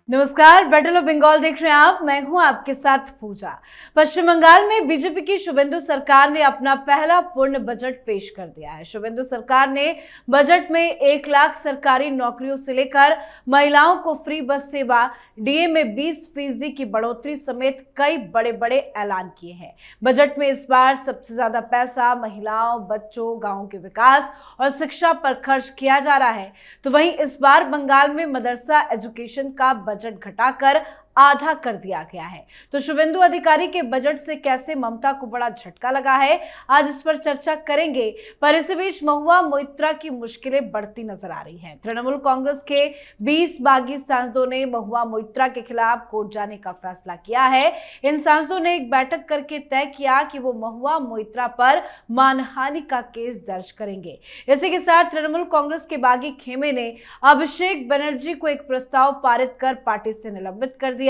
नमस्कार, battle of Bengal देख रहे हैं आप। मैं हूं आपके साथ पूजा। पश्चिम बंगाल में बीजेपी की शुभेंदु सरकार ने अपना पहला पूर्ण बजट पेश कर दिया है। शुभेंदु सरकार ने बजट में 1 लाख सरकारी नौकरियों से लेकर महिलाओं को फ्री बस सेवा, डीए में 20% की बढ़ोतरी समेत कई बड़े बड़े ऐलान किए हैं। बजट में इस बार सबसे ज्यादा पैसा महिलाओं, बच्चों, गाँव के विकास और शिक्षा पर खर्च किया जा रहा है। तो वहीं इस बार बंगाल में मदरसा एजुकेशन का बजट घटाकर आधा कर दिया गया है। तो शुभेंदु अधिकारी के बजट से कैसे ममता को बड़ा झटका लगा है, आज इस पर चर्चा करेंगे। पर इसी बीच महुआ मोइत्रा की मुश्किलें बढ़ती नजर आ रही हैं। तृणमूल कांग्रेस के 20 बागी सांसदों ने महुआ मोइत्रा के खिलाफ कोर्ट जाने का फैसला किया है। इन सांसदों ने एक बैठक करके तय किया कि वो महुआ मोइत्रा पर मानहानि का केस दर्ज करेंगे। इसी के साथ तृणमूल कांग्रेस के बागी खेमे ने अभिषेक बनर्जी को एक प्रस्ताव पारित कर पार्टी से निलंबित कर दिया।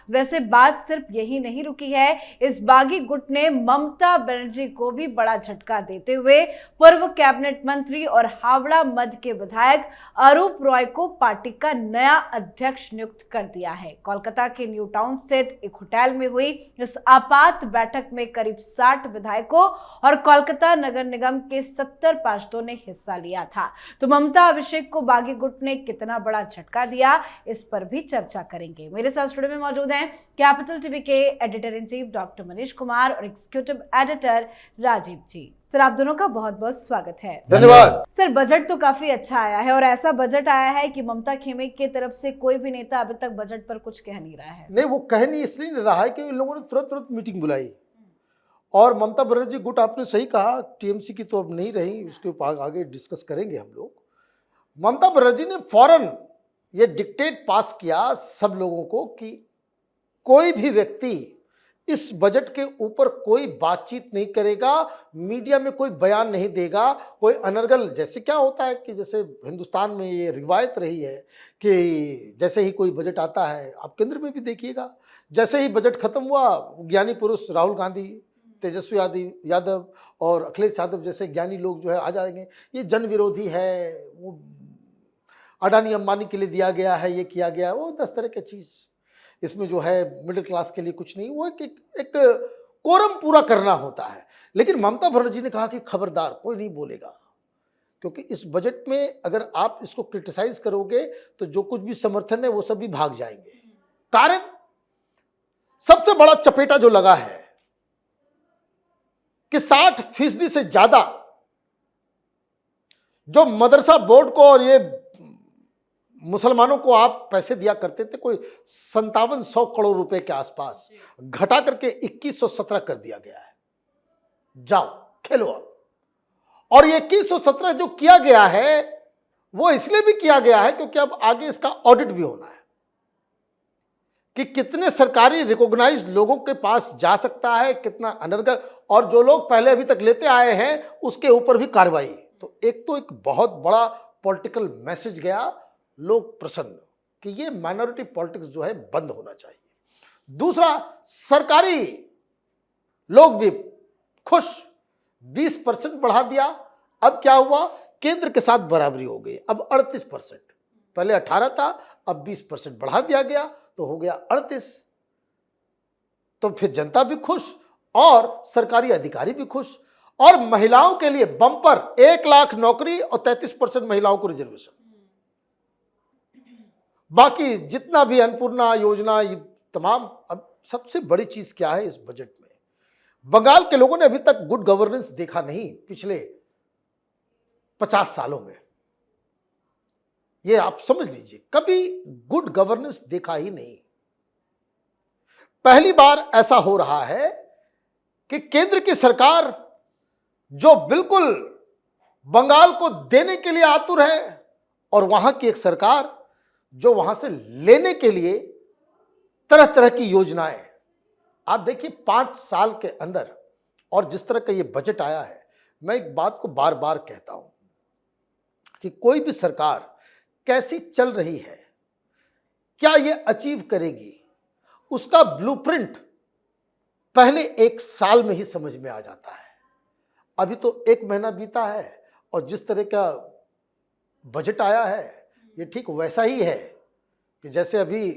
वैसे बात सिर्फ यही नहीं रुकी है, इस बागी गुट ने ममता बनर्जी को भी बड़ा झटका देते हुए पूर्व कैबिनेट मंत्री और हावड़ा मध्य के विधायक अरूप रॉय को पार्टी का नया अध्यक्ष नियुक्त कर दिया है। कोलकाता के न्यू टाउन स्थित एक होटल में हुई इस आपात बैठक में करीब 60 विधायकों और कोलकाता नगर निगम के 70 पार्षदों ने हिस्सा लिया था। तो ममता अभिषेक को बागी गुट ने कितना बड़ा झटका दिया, इस पर भी चर्चा करेंगे। मेरे साथ स्टूडियो में मौजूद हैं कैपिटल टीवी के editor in chief doctor Manish Kumar और एग्जीक्यूटिव एडिटर राजीव जी। सर, आप दोनों का बहुत बहुत स्वागत है। धन्यवाद। सर, बजट तो काफी अच्छा आया है और ऐसा बजट आया है कि ममता खेमे की तरफ से कोई भी नेता अभी तक बजट पर कुछ कह नहीं रहा है। नहीं, वो कह नहीं इसलिए नहीं रहा है कि इन लोगों ने तुरंत तुरंत मीटिंग बुलाई और ममता बनर्जी गुट, आपने सही कहा, टीएमसी की तो अब नहीं रही, उसके ऊपर आगे डिस्कस करेंगे हम लोग। ममता बनर्जी ने फौरन ये डिक्टेट पास किया सब लोगों को कि कोई भी व्यक्ति इस बजट के ऊपर कोई बातचीत नहीं करेगा, मीडिया में कोई बयान नहीं देगा, कोई अनर्गल। जैसे क्या होता है कि जैसे हिंदुस्तान में ये रिवायत रही है कि जैसे ही कोई बजट आता है, आप केंद्र में भी देखिएगा, जैसे ही बजट खत्म हुआ, ज्ञानी पुरुष राहुल गांधी, तेजस्वी यादव और अखिलेश यादव जैसे ज्ञानी लोग जो है आ जाएंगे, ये जन विरोधी है, वो अडानी अंबानी के लिए दिया गया है, ये किया गया, वो 10 तरह की चीज़, इसमें जो है मिडिल क्लास के लिए कुछ नहीं, वो एक कोरम पूरा करना होता है। लेकिन ममता बनर्जी ने कहा कि खबरदार, कोई नहीं बोलेगा, क्योंकि इस बजट में अगर आप इसको क्रिटिसाइज करोगे तो जो कुछ भी समर्थन है वो सब भी भाग जाएंगे। कारण सबसे बड़ा चपेटा जो लगा है कि 60% से ज्यादा जो मदरसा बोर्ड को और ये मुसलमानों को आप पैसे दिया करते थे, कोई 5700 करोड़ रुपए के आसपास, घटा करके 2117 कर दिया गया है। जाओ खेलो अब। और ये 2117 जो किया गया है वो इसलिए भी किया गया है क्योंकि अब आगे इसका ऑडिट भी होना है कि कितने सरकारी रिकॉग्नाइज लोगों के पास जा सकता है, कितना अनर्गल, और जो लोग पहले अभी तक लेते आए हैं उसके ऊपर भी कार्रवाई। तो एक बहुत बड़ा पॉलिटिकल मैसेज गया, लोग प्रसन्न कि ये माइनॉरिटी पॉलिटिक्स जो है बंद होना चाहिए। दूसरा, सरकारी लोग भी खुश, 20% बढ़ा दिया। अब क्या हुआ, केंद्र के साथ बराबरी हो गई, अब 38%, पहले 18 था, अब 20% बढ़ा दिया गया तो हो गया 38। तो फिर जनता भी खुश और सरकारी अधिकारी भी खुश। और महिलाओं के लिए बम्पर 1 लाख नौकरी और 33% महिलाओं को रिजर्वेशन। बाकी जितना भी अन्नपूर्णा योजना, ये तमाम। अब सबसे बड़ी चीज क्या है इस बजट में, बंगाल के लोगों ने अभी तक गुड गवर्नेंस देखा नहीं पिछले 50 सालों में। ये आप समझ लीजिए, कभी गुड गवर्नेंस देखा ही नहीं। पहली बार ऐसा हो रहा है कि केंद्र की सरकार जो बिल्कुल बंगाल को देने के लिए आतुर है और वहां की एक सरकार जो वहां से लेने के लिए तरह तरह की योजनाएं। आप देखिए 5 साल के अंदर, और जिस तरह का ये बजट आया है, मैं एक बात को बार बार कहता हूं कि कोई भी सरकार कैसी चल रही है, क्या ये अचीव करेगी, उसका ब्लूप्रिंट पहले 1 साल में ही समझ में आ जाता है। अभी तो 1 महीना बीता है और जिस तरह का बजट आया है ये ठीक वैसा ही है कि जैसे अभी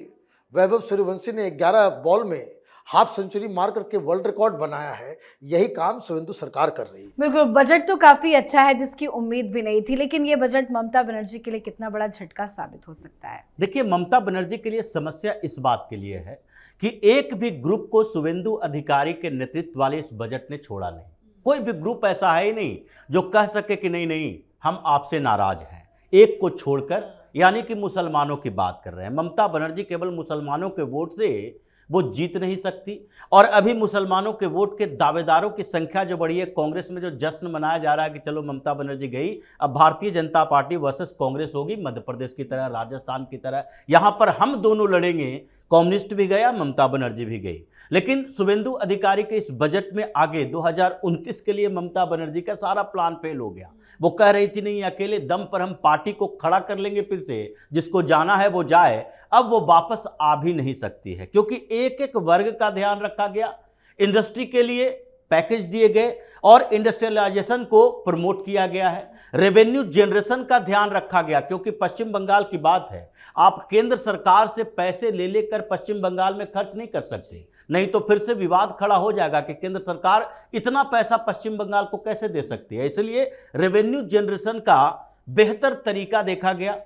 वैभव सूर्यवंशी ने 11 बॉल में हाफ सेंचुरी मार करके वर्ल्ड रिकॉर्ड बनाया है। यही काम शुभेंदु सरकार कर रही है। बिल्कुल, बजट तो काफी अच्छा है जिसकी उम्मीद भी नहीं थी, लेकिन ये बजट ममता बनर्जी के लिए कितना बड़ा झटका साबित हो सकता है? देखिए, ममता बनर्जी के लिए समस्या इस बात के लिए है कि एक भी ग्रुप को शुभेंदु अधिकारी के नेतृत्व वाले इस बजट ने छोड़ा नहीं। कोई भी ग्रुप ऐसा है ही नहीं जो कह सके कि नहीं नहीं हम आपसे नाराज हैं, एक को छोड़कर, यानी कि मुसलमानों की बात कर रहे हैं। ममता बनर्जी केवल मुसलमानों के वोट से वो जीत नहीं सकती, और अभी मुसलमानों के वोट के दावेदारों की संख्या जो बढ़ी है, कांग्रेस में जो जश्न मनाया जा रहा है कि चलो ममता बनर्जी गई, अब भारतीय जनता पार्टी वर्सेस कांग्रेस होगी, मध्य प्रदेश की तरह, राजस्थान की तरह। यहां पर हम दोनों लड़ेंगे, कम्युनिस्ट भी गया, ममता बनर्जी भी गई। लेकिन शुभेंदु अधिकारी के इस बजट में आगे 2029 के लिए ममता बनर्जी का सारा प्लान फेल हो गया। वो कह रही थी नहीं, अकेले दम पर हम पार्टी को खड़ा कर लेंगे, फिर से जिसको जाना है वो जाए। अब वो वापस आ भी नहीं सकती है, क्योंकि एक एक वर्ग का ध्यान रखा गया, इंडस्ट्री के लिए पैकेज दिए गए और इंडस्ट्रियलाइजेशन को प्रमोट किया गया है। रेवेन्यू जनरेशन का ध्यान रखा गया, क्योंकि पश्चिम बंगाल की बात है, आप केंद्र सरकार से पैसे ले लेकर पश्चिम बंगाल में खर्च नहीं कर सकते, नहीं तो फिर से विवाद खड़ा हो जाएगा कि केंद्र सरकार इतना पैसा पश्चिम बंगाल को कैसे दे सकती है। इसलिए रेवेन्यू जनरेशन का बेहतर तरीका देखा गया,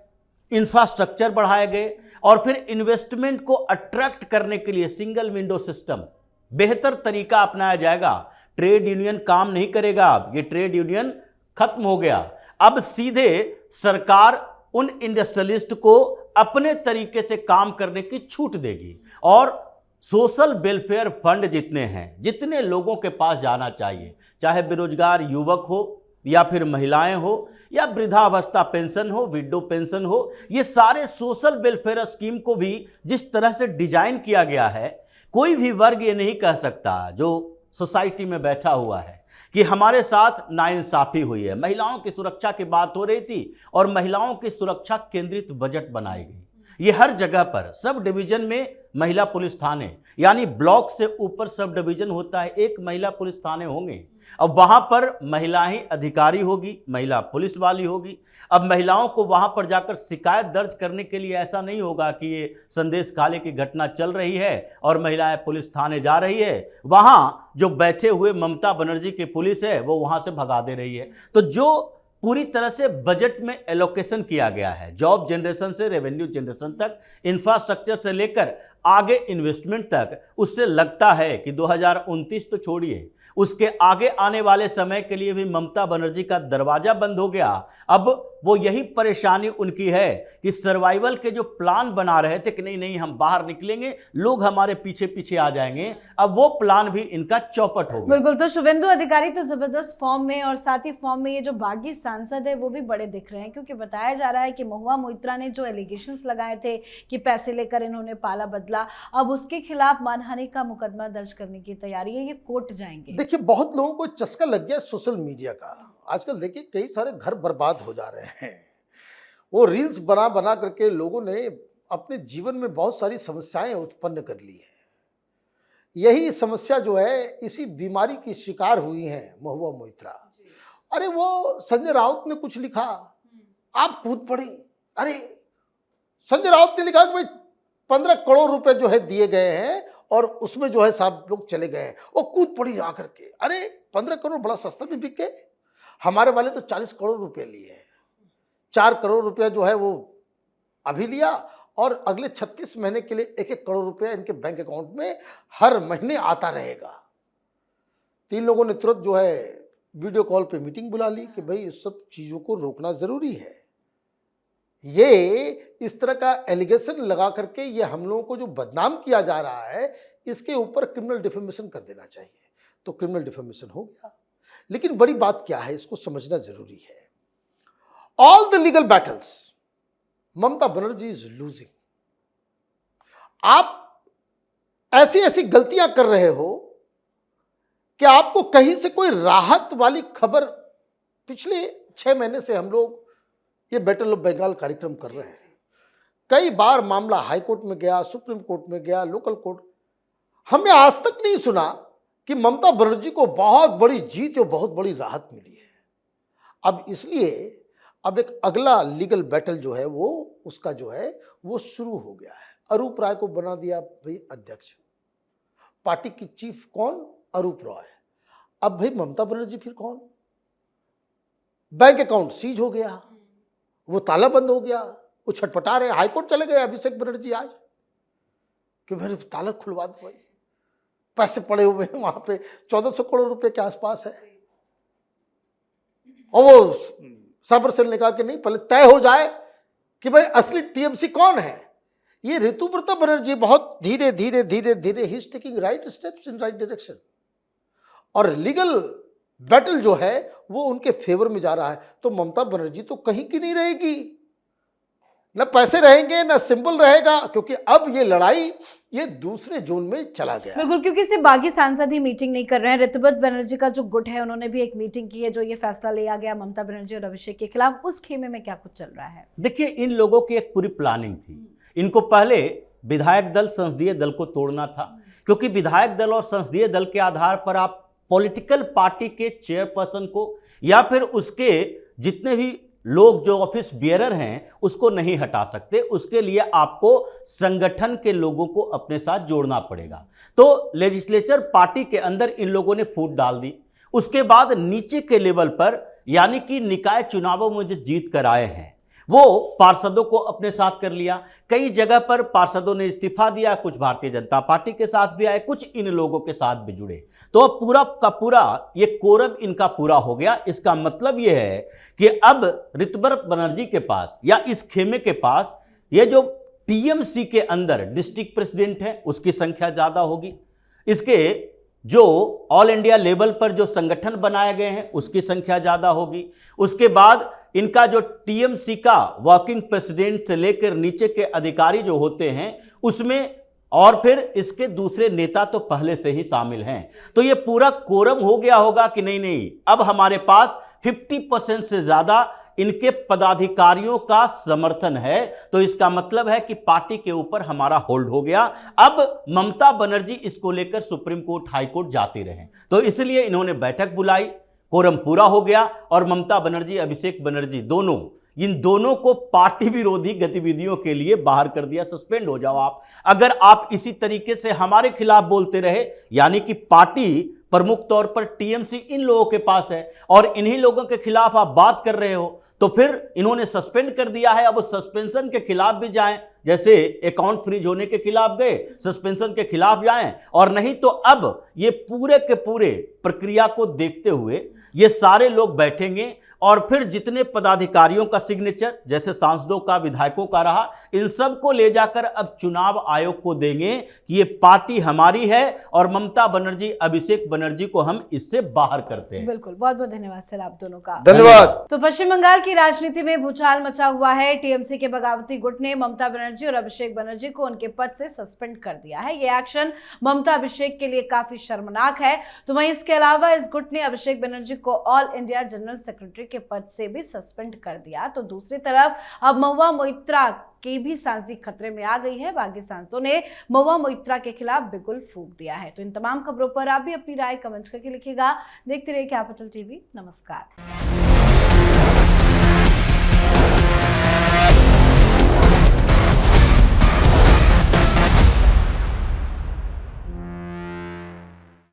इंफ्रास्ट्रक्चर बढ़ाए गए, और फिर इन्वेस्टमेंट को अट्रैक्ट करने के लिए सिंगल विंडो सिस्टम, बेहतर तरीका अपनाया जाएगा। ट्रेड यूनियन काम नहीं करेगा, अब ये ट्रेड यूनियन खत्म हो गया। अब सीधे सरकार उन इंडस्ट्रियलिस्ट को अपने तरीके से काम करने की छूट देगी, और सोशल वेलफेयर फंड जितने हैं, जितने लोगों के पास जाना चाहिए, चाहे बेरोजगार युवक हो या फिर महिलाएं हो, या वृद्धावस्था पेंशन हो, विडो पेंशन हो, ये सारे सोशल वेलफेयर स्कीम को भी जिस तरह से डिजाइन किया गया है, कोई भी वर्ग ये नहीं कह सकता जो सोसाइटी में बैठा हुआ है कि हमारे साथ नाइंसाफी हुई है। महिलाओं की सुरक्षा की बात हो रही थी और महिलाओं की सुरक्षा केंद्रित बजट बनाई गई। ये हर जगह पर सब डिवीजन में महिला पुलिस थाने, यानी ब्लॉक से ऊपर सब डिवीजन होता है, एक महिला पुलिस थाने होंगे। अब वहां पर महिला ही अधिकारी होगी, महिला पुलिस वाली होगी। अब महिलाओं को वहां पर जाकर शिकायत दर्ज करने के लिए ऐसा नहीं होगा कि ये संदेश खाली की घटना चल रही है और महिलाएं पुलिस थाने जा रही है, वहां जो बैठे हुए ममता बनर्जी की पुलिस है वो वहां से भगा दे रही है। तो जो पूरी तरह से बजट में एलोकेशन किया गया है, जॉब जनरेशन से रेवेन्यू जनरेशन तक, इंफ्रास्ट्रक्चर से लेकर आगे इन्वेस्टमेंट तक, उससे लगता है कि 2029 तो छोड़िए, उसके आगे आने वाले समय के लिए भी ममता बनर्जी का दरवाजा बंद हो गया। अब वो यही परेशानी उनकी है कि सर्वाइवल के जो प्लान बना रहे थे कि नहीं नहीं हम बाहर निकलेंगे, लोग हमारे पीछे पीछे आ जाएंगे, अब वो प्लान भी इनका चौपट हो गया। बिल्कुल, तो शुभेंदु अधिकारी तो जबरदस्त फॉर्म में, और साथ ही फॉर्म में ये जो बागी सांसद है वो भी बड़े दिख रहे हैं, क्योंकि बताया जा रहा है कि महुआ मोइत्रा ने जो एलिगेशंस लगाए थे कि पैसे लेकर इन्होंने पाला बदला, अब उसके खिलाफ मानहानि का मुकदमा दर्ज करने की तैयारी है, ये कोर्ट जाएंगे। देखिए, बहुत लोगों को चस्का लग गया सोशल मीडिया का। आजकल देखिए कई सारे घर बर्बाद हो जा रहे हैं। वो रील्स बना बना करके लोगों ने अपने जीवन में बहुत सारी समस्याएं उत्पन्न कर ली हैं। यही समस्या जो है, इसी बीमारी की शिकार हुई हैं महुआ मोइत्रा। अरे वो संजय राउत ने कुछ लिखा, आप कूद पड़े। अरे संजय राउत ने लिखा कि भाई 15 करोड़ रुपए जो है दिए गए हैं और उसमें जो है साहब लोग चले गए हैं, वो कूद पड़ी आकर के। अरे 15 करोड़ बड़ा सस्ता में बिक गए, हमारे वाले तो 40 करोड़ रुपए लिए हैं। 4 करोड़ रुपया जो है वो अभी लिया, और अगले 36 महीने के लिए 1-1 करोड़ रुपया इनके बैंक अकाउंट में हर महीने आता रहेगा। 3 लोगों ने तुरंत जो है वीडियो कॉल पे मीटिंग बुला ली कि भाई इस सब चीज़ों को रोकना ज़रूरी है। ये इस तरह का एलिगेशन लगा करके ये हम लोगों को जो बदनाम किया जा रहा है, इसके ऊपर क्रिमिनल डिफेमेशन कर देना चाहिए। तो क्रिमिनल डिफेमेशन हो गया, लेकिन बड़ी बात क्या है, इसको समझना जरूरी है। All the legal battles Mamata Banerjee is losing. आप ऐसी ऐसी गलतियां कर रहे हो कि आपको कहीं से कोई राहत वाली खबर, पिछले 6 महीने से हम लोग ये बैटल ऑफ बंगाल कार्यक्रम कर रहे हैं। कई बार मामला हाई कोर्ट में गया, सुप्रीम कोर्ट में गया, लोकल कोर्ट, हमने आज तक नहीं सुना कि ममता बनर्जी को बहुत बड़ी जीत और बहुत बड़ी राहत मिली है। अब इसलिए अब एक अगला लीगल बैटल जो है वो उसका जो है वो शुरू हो गया है। अरूप राय को बना दिया भाई अध्यक्ष। पार्टी की चीफ कौन? अरूप राय। अब भाई ममता बनर्जी फिर कौन? बैंक अकाउंट सीज हो गया, वो ताला बंद हो गया, वो छटपटा रहे, हाईकोर्ट चले गए अभिषेक बनर्जी आज कि मेरे ताला खुलवा दो भाई, पैसे पड़े हुए हैं वहां पे 1400 करोड़ रुपए के आसपास है। और वो साबर सेल ने कहा कि नहीं, पहले तय हो जाए कि भाई असली टीएमसी कौन है। ये ऋतुव्रता बनर्जी बहुत धीरे धीरे धीरे धीरे he is taking right steps in right direction, और लीगल बैटल जो है वो उनके फेवर में जा रहा है। तो ममता बनर्जी तो कहीं की नहीं रहेगी, न पैसे रहेंगे न सिंबल रहेगा, क्योंकि अब ये लड़ाई ये दूसरे जोन में चला गया। बिल्कुल, क्योंकि सिर्फ बागी सांसद ही मीटिंग नहीं कर रहे हैं। ऋतुव्रत बनर्जी का जो गुट है उन्होंने भी एक मीटिंग की है, जो ये फैसला लिया गया ममता बनर्जी और अभिषेक के खिलाफ। उस खेमे में क्या कुछ चल रहा है? देखिए, इन लोगों की एक पूरी प्लानिंग थी। इनको पहले विधायक दल संसदीय दल को तोड़ना था, क्योंकि विधायक दल और संसदीय दल के आधार पर आप पॉलिटिकल पार्टी के चेयरपर्सन को या फिर उसके जितने भी लोग जो ऑफिस बियरर हैं उसको नहीं हटा सकते। उसके लिए आपको संगठन के लोगों को अपने साथ जोड़ना पड़ेगा। तो लेजिस्लेचर पार्टी के अंदर इन लोगों ने फूट डाल दी। उसके बाद नीचे के लेवल पर, यानी कि निकाय चुनावों में जो जीत कर आए हैं, वो पार्षदों को अपने साथ कर लिया। कई जगह पर पार्षदों ने इस्तीफा दिया, कुछ भारतीय जनता पार्टी के साथ भी आए, कुछ इन लोगों के साथ भी जुड़े। तो अब पूरा का पूरा ये कोरम इनका पूरा हो गया। इसका मतलब ये है कि अब ऋतुव्रत बनर्जी के पास या इस खेमे के पास ये जो टीएमसी के अंदर डिस्ट्रिक्ट प्रेसिडेंट है उसकी संख्या ज्यादा होगी, इसके जो ऑल इंडिया लेवल पर जो संगठन बनाए गए हैं उसकी संख्या ज्यादा होगी। उसके बाद इनका जो टीएमसी का वर्किंग प्रेसिडेंट से लेकर नीचे के अधिकारी जो होते हैं उसमें, और फिर इसके दूसरे नेता तो पहले से ही शामिल हैं। तो ये पूरा कोरम हो गया होगा कि नहीं, अब हमारे पास 50% से ज्यादा इनके पदाधिकारियों का समर्थन है। तो इसका मतलब है कि पार्टी के ऊपर हमारा होल्ड हो गया। अब ममता बनर्जी इसको लेकर सुप्रीम कोर्ट, हाई कोर्ट जाती रहे, तो इसलिए इन्होंने बैठक बुलाई, कोरम पूरा हो गया और ममता बनर्जी, अभिषेक बनर्जी दोनों, इन दोनों को पार्टी विरोधी गतिविधियों के लिए बाहर कर दिया। सस्पेंड हो जाओ आप। अगर आप इसी तरीके से हमारे खिलाफ बोलते रहे, यानी कि पार्टी प्रमुख तौर पर टीएमसी इन लोगों के पास है और इन्हीं लोगों के खिलाफ आप बात कर रहे हो, तो फिर इन्होंने सस्पेंड कर दिया है। अब उस सस्पेंशन के खिलाफ भी जाएं, जैसे अकाउंट फ्रीज होने के खिलाफ गए, सस्पेंशन के खिलाफ जाएं, और नहीं तो अब ये पूरे के पूरे प्रक्रिया को देखते हुए ये सारे लोग बैठेंगे और फिर जितने पदाधिकारियों का सिग्नेचर, जैसे सांसदों का, विधायकों का रहा, इन सब को ले जाकर अब चुनाव आयोग को देंगे कि ये पार्टी हमारी है और ममता बनर्जी, अभिषेक बनर्जी को हम इससे बाहर करते हैं। बिल्कुल, बहुत बहुत धन्यवाद सर आप दोनों का। धन्यवाद। तो पश्चिम बंगाल की राजनीति में भूचाल मचा हुआ है। टीएमसी के बगावती गुट ने ममता बनर्जी और अभिषेक बनर्जी को उनके पद से सस्पेंड कर दिया है। ये एक्शन ममता अभिषेक के लिए काफी शर्मनाक है। तो वहीं इसके अलावा इस गुट ने अभिषेक बनर्जी को ऑल इंडिया जनरल सेक्रेटरी के पद से भी सस्पेंड कर दिया। तो दूसरी तरफ अब महुआ मोइत्रा की भी सांसदी खतरे में आ गई है। बागी सांसदों ने महुआ मोइत्रा के खिलाफ बिगुल फूंक दिया है। तो इन तमाम खबरों पर आप भी अपनी राय कमेंट करके लिखिएगा। देखते रहिए कैपिटल टीवी। नमस्कार।